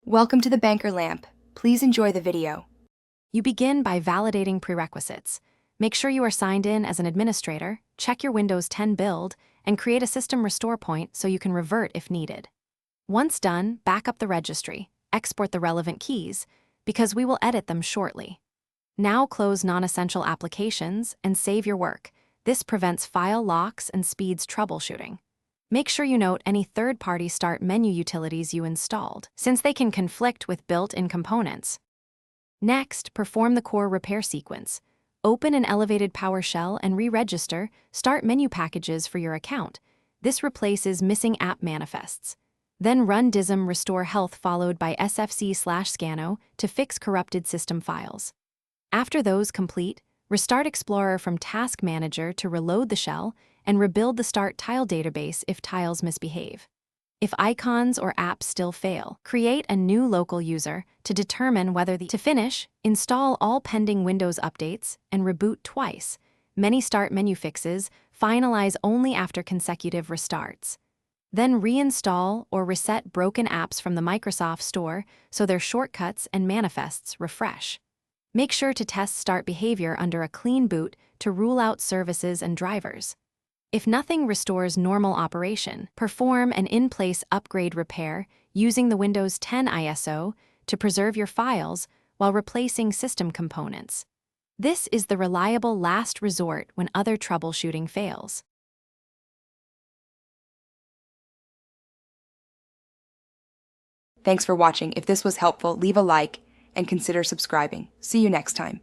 Welcome to the Banker Lamp. Please enjoy the video. You begin by validating prerequisites. Make sure you are signed in as an administrator, check your Windows 10 build, and create a system restore point so you can revert if needed. Once done, back up the registry, export the relevant keys, because we will edit them shortly. Now close non-essential applications and save your work. This prevents file locks and speeds troubleshooting. Make sure you note any third-party start menu utilities you installed, since they can conflict with built-in components. Next, perform the core repair sequence. Open an elevated PowerShell and re-register start menu packages for your account. This replaces missing app manifests. Then run dism restore health followed by sfc/scano to fix corrupted system files. After those complete, restart Explorer from Task Manager to reload the shell and rebuild the start tile database if tiles misbehave. If icons or apps still fail, create a new local user to determine whether to finish, install all pending Windows updates, and reboot twice. Many start menu fixes finalize only after consecutive restarts. Then reinstall or reset broken apps from the Microsoft Store so their shortcuts and manifests refresh. Make sure to test start behavior under a clean boot to rule out services and drivers. If nothing restores normal operation, perform an in-place upgrade repair using the Windows 10 ISO to preserve your files while replacing system components. This is the reliable last resort when other troubleshooting fails. Thanks for watching. If this was helpful, leave a like and consider subscribing. See you next time.